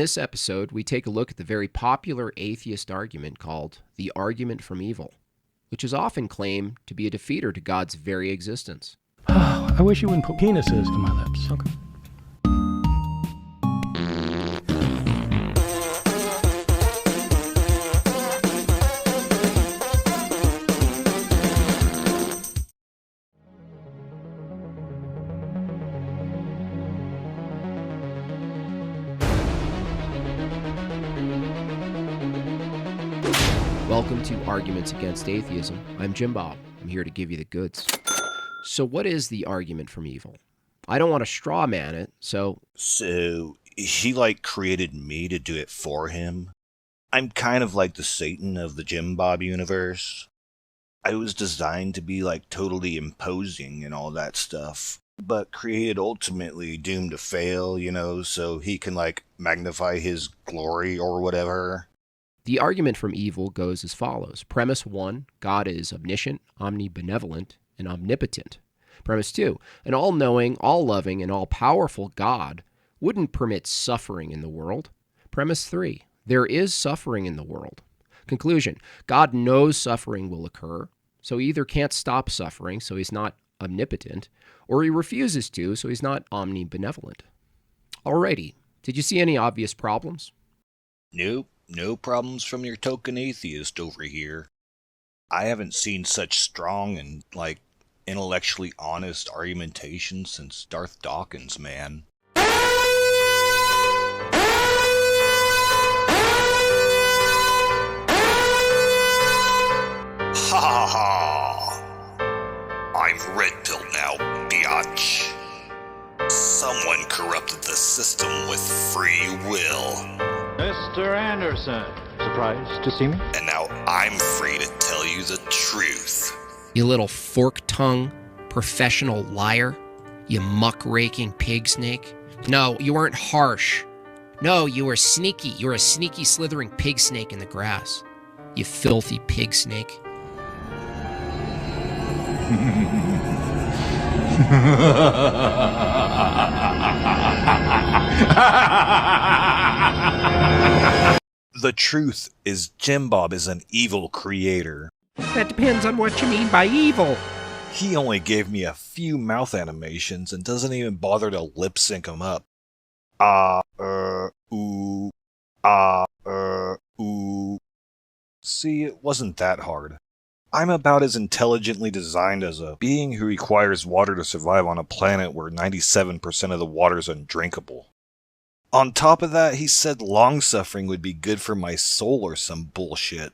In this episode, we take a look at the very popular atheist argument called the argument from evil, which is often claimed to be a defeater to God's very existence. I wish you wouldn't put penises to my lips. Okay. Welcome to Arguments Against Atheism. I'm JimBob. I'm here to give you the goods. So what is the argument from evil? I don't want to straw man it, so he created me to do it for him. I'm kind of like the Satan of the JimBob universe. I was designed to be totally imposing and all that stuff, but created ultimately doomed to fail, so he can magnify his glory or whatever. The argument from evil goes as follows. Premise 1, God is omniscient, omnibenevolent, and omnipotent. Premise 2, an all-knowing, all-loving, and all-powerful God wouldn't permit suffering in the world. Premise 3, there is suffering in the world. Conclusion, God knows suffering will occur, so he either can't stop suffering, so he's not omnipotent, or he refuses to, so he's not omnibenevolent. Alrighty, did you see any obvious problems? Nope. No problems from your token atheist over here. I haven't seen such strong and, intellectually honest argumentation since Darth Dawkins, man. Ha ha ha! I'm red pilled now, biatch. Someone corrupted the system with free will. Mr. Anderson, surprised to see me? And now I'm free to tell you the truth. You little fork-tongued professional liar. You muck-raking pig snake. No, you weren't harsh. No, you were sneaky. You're a sneaky, slithering pig snake in the grass. You filthy pig snake. The truth is JimBob is an evil creator. That depends on what you mean by evil. He only gave me a few mouth animations and doesn't even bother to lip sync them up. Ooh. Ooh. See, it wasn't that hard. I'm about as intelligently designed as a being who requires water to survive on a planet where 97% of the water is undrinkable. On top of that, he said long-suffering would be good for my soul or some bullshit.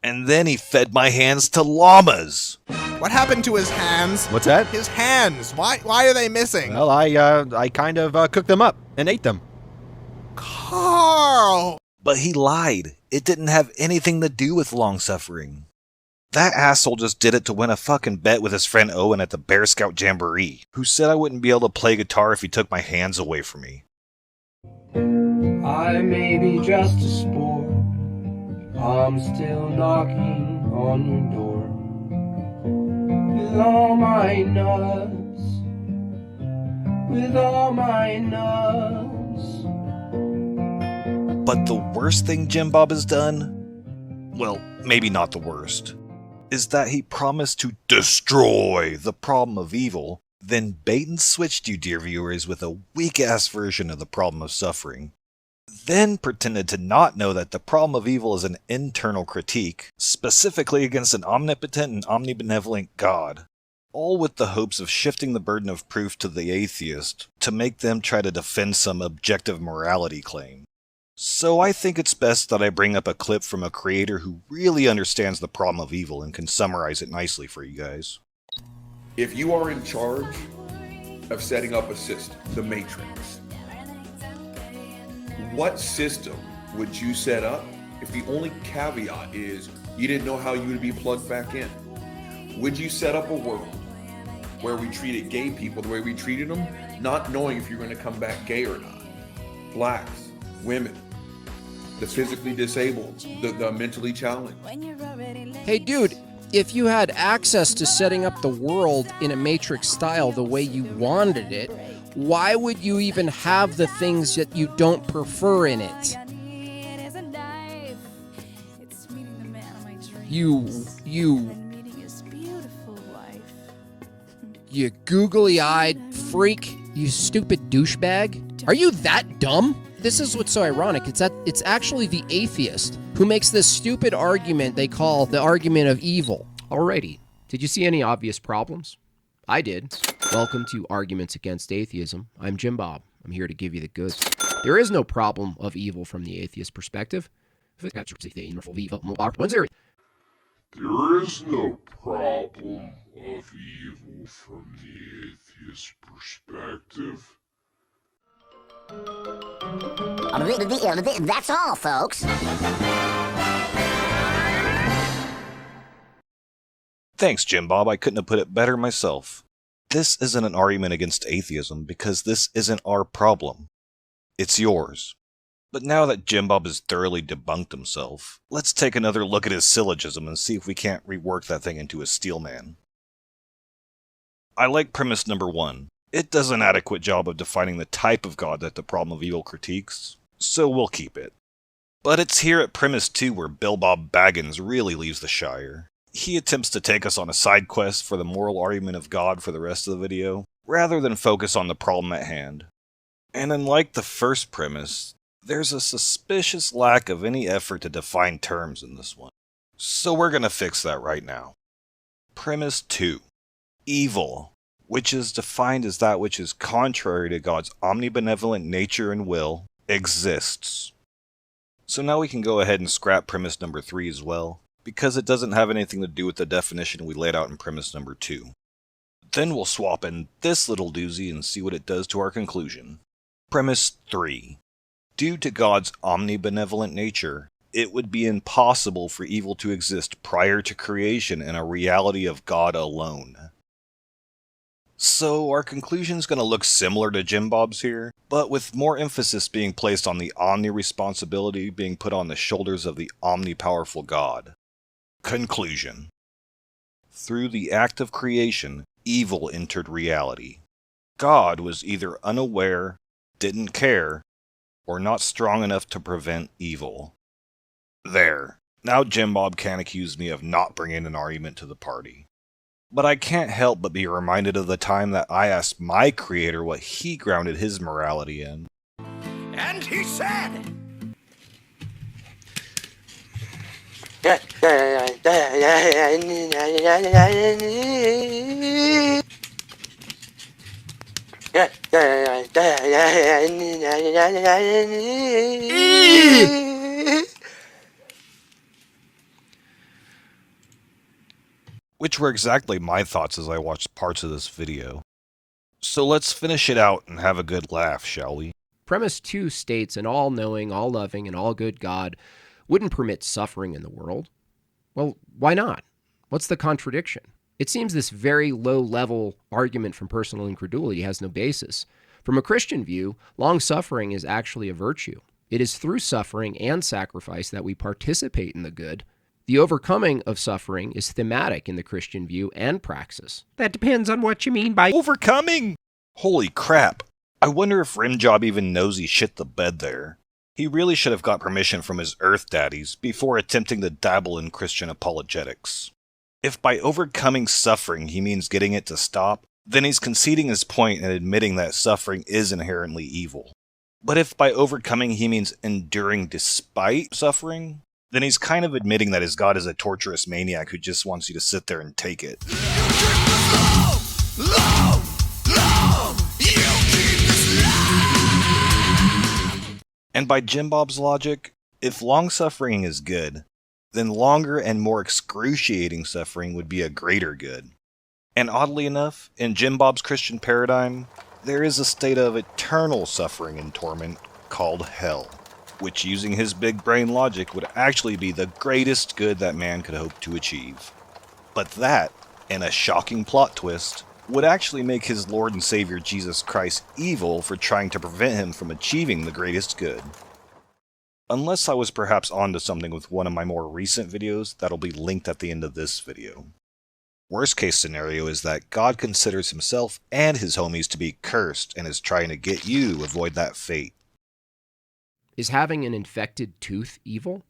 And then he fed my hands to llamas! What happened to his hands? What's that? His hands! Why are they missing? Well, I kind of cooked them up and ate them. Carl! But he lied. It didn't have anything to do with long-suffering. That asshole just did it to win a fucking bet with his friend Owen at the Bear Scout Jamboree, who said I wouldn't be able to play guitar if he took my hands away from me. I may be just a sport, I'm still knocking on your door with all my nuts, with all my nuts. But the worst thing JimBob has done, well, maybe not the worst, is that he promised to destroy the problem of evil, then bait and switched you, dear viewers, with a weak-ass version of the problem of suffering. Then pretended to not know that the problem of evil is an internal critique, specifically against an omnipotent and omnibenevolent God. All with the hopes of shifting the burden of proof to the atheist, to make them try to defend some objective morality claim. So I think it's best that I bring up a clip from a creator who really understands the problem of evil and can summarize it nicely for you guys. If you are in charge of setting up a system, the Matrix, what system would you set up if the only caveat is you didn't know how you would be plugged back in? Would you set up a world where we treated gay people the way we treated them, not knowing if you're going to come back gay or not? Blacks, women, the physically disabled, the mentally challenged. Hey, dude, if you had access to setting up the world in a Matrix style the way you wanted it, Why would you even have the things that you don't prefer in it? You googly-eyed freak, you stupid douchebag. Are you that dumb? This is what's so ironic. It's actually the atheist who makes this stupid argument they call the argument of evil. Alrighty, did you see any obvious problems? I did. Welcome to Arguments Against Atheism. I'm JimBob. I'm here to give you the goods. There is no problem of evil from the atheist perspective. There is no problem of evil from the atheist perspective. That's all, folks. Thanks, JimBob. I couldn't have put it better myself. This isn't an argument against atheism because this isn't our problem. It's yours. But now that JimBob has thoroughly debunked himself, let's take another look at his syllogism and see if we can't rework that thing into a steel man. I like premise number 1. It does an adequate job of defining the type of God that the problem of evil critiques, so we'll keep it. But it's here at premise 2 where JimBob Baggins really leaves the Shire. He attempts to take us on a side quest for the moral argument of God for the rest of the video, rather than focus on the problem at hand. And unlike the first premise, there's a suspicious lack of any effort to define terms in this one. So we're gonna fix that right now. Premise 2. Evil, which is defined as that which is contrary to God's omnibenevolent nature and will, exists. So now we can go ahead and scrap premise number 3 as well, because it doesn't have anything to do with the definition we laid out in premise number 2. Then we'll swap in this little doozy and see what it does to our conclusion. Premise 3. Due to God's omnibenevolent nature, it would be impossible for evil to exist prior to creation in a reality of God alone. So our conclusion's going to look similar to JimBob's here, but with more emphasis being placed on the omni-responsibility being put on the shoulders of the omnipowerful God. Conclusion. Through the act of creation, evil entered reality. God was either unaware, didn't care, or not strong enough to prevent evil. There. Now JimBob can't accuse me of not bringing an argument to the party. But I can't help but be reminded of the time that I asked my creator what he grounded his morality in. And he said... Which were exactly my thoughts as I watched parts of this video. So let's finish it out and have a good laugh, shall we? Premise 2 states an all-knowing, all-loving, and all-good God wouldn't permit suffering in the world. Well, why not? What's the contradiction? It seems this very low-level argument from personal incredulity has no basis. From a Christian view, long-suffering is actually a virtue. It is through suffering and sacrifice that we participate in the good. The overcoming of suffering is thematic in the Christian view and praxis. That depends on what you mean by overcoming! Holy crap! I wonder if Rimjob even knows he shit the bed there. He really should have got permission from his Earth daddies before attempting to dabble in Christian apologetics. If by overcoming suffering he means getting it to stop, then he's conceding his point and admitting that suffering is inherently evil. But if by overcoming he means enduring despite suffering, then he's kind of admitting that his God is a torturous maniac who just wants you to sit there and take it. And by JimBob's logic, if long suffering is good, then longer and more excruciating suffering would be a greater good. And oddly enough, in JimBob's Christian paradigm, there is a state of eternal suffering and torment called hell, which using his big brain logic would actually be the greatest good that man could hope to achieve. But that, and a shocking plot twist, would actually make his Lord and Savior Jesus Christ evil for trying to prevent him from achieving the greatest good. Unless I was perhaps onto something with one of my more recent videos that'll be linked at the end of this video. Worst case scenario is that God considers himself and his homies to be cursed and is trying to get you to avoid that fate. Is having an infected tooth evil?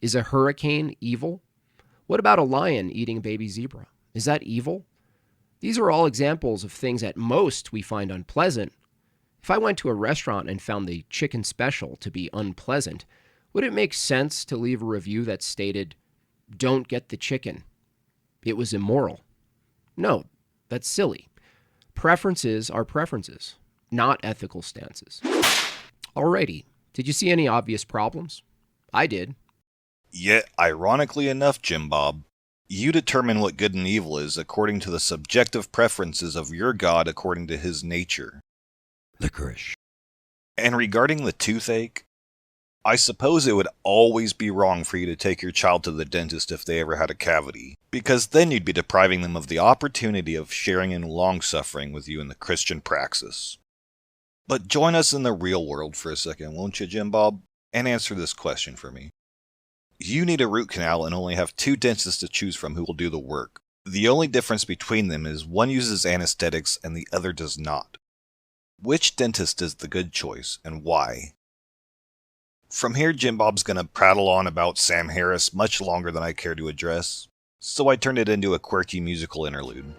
Is a hurricane evil? What about a lion eating a baby zebra? Is that evil? These are all examples of things at most we find unpleasant. If I went to a restaurant and found the chicken special to be unpleasant, would it make sense to leave a review that stated, "Don't get the chicken. It was immoral"? No, that's silly. Preferences are preferences, not ethical stances. Alrighty, did you see any obvious problems? I did. Yet, ironically enough, JimBob, you determine what good and evil is according to the subjective preferences of your God according to his nature. Licorice. And regarding the toothache, I suppose it would always be wrong for you to take your child to the dentist if they ever had a cavity, because then you'd be depriving them of the opportunity of sharing in long-suffering with you in the Christian praxis. But join us in the real world for a second, won't you, JimBob? And answer this question for me. You need a root canal and only have 2 dentists to choose from who will do the work. The only difference between them is one uses anesthetics and the other does not. Which dentist is the good choice, and why? From here, JimBob's gonna prattle on about Sam Harris much longer than I care to address, so I turned it into a quirky musical interlude.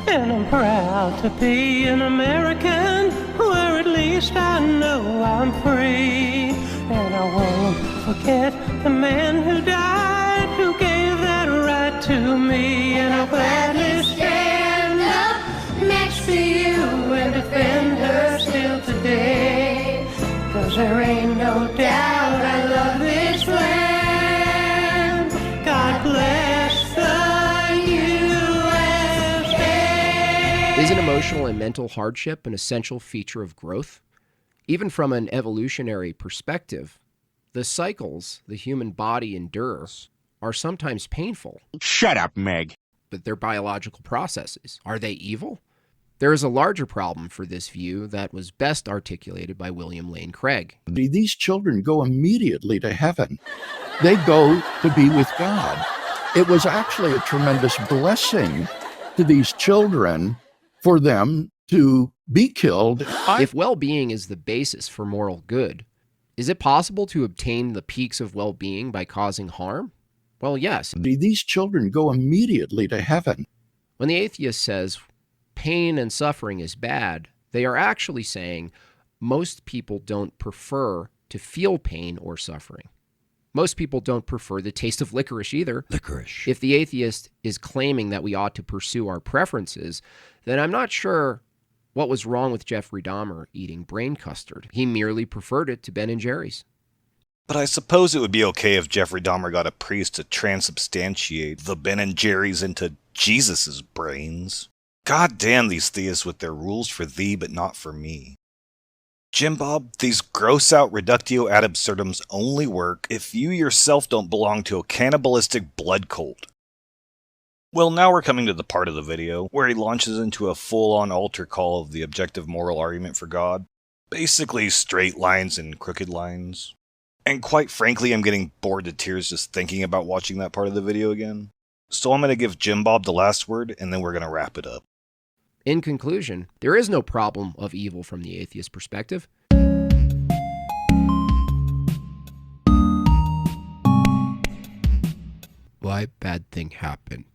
And I'm proud to be an American, where at least I know I'm free. And I won't forget the man who died, who gave that right to me. And I'll gladly stand up next to you and defend her still today. 'Cause there ain't no doubt I love this land. God bless the USA. Isn't emotional and mental hardship an essential feature of growth? Even from an evolutionary perspective, the cycles the human body endures are sometimes painful. Shut up, Meg. But they're biological processes. Are they evil? There is a larger problem for this view that was best articulated by William Lane Craig. These children go immediately to heaven. They go to be with God. It was actually a tremendous blessing to these children for them to be killed. If well-being is the basis for moral good, is it possible to obtain the peaks of well-being by causing harm? Well, yes. These children go immediately to heaven. When the atheist says pain and suffering is bad, they are actually saying most people don't prefer to feel pain or suffering. Most people don't prefer the taste of licorice either. Licorice. If the atheist is claiming that we ought to pursue our preferences, then I'm not sure what was wrong with Jeffrey Dahmer eating brain custard. He merely preferred it to Ben & Jerry's. But I suppose it would be okay if Jeffrey Dahmer got a priest to transubstantiate the Ben & Jerry's into Jesus' brains. God damn these theists with their rules for thee but not for me. JimBob, these gross-out reductio ad absurdums only work if you yourself don't belong to a cannibalistic blood cult. Well, now we're coming to the part of the video where he launches into a full-on altar call of the objective moral argument for God. Basically straight lines and crooked lines. And quite frankly, I'm getting bored to tears just thinking about watching that part of the video again. So I'm going to give JimBob the last word, and then we're going to wrap it up. In conclusion, there is no problem of evil from the atheist perspective. Why bad thing happened?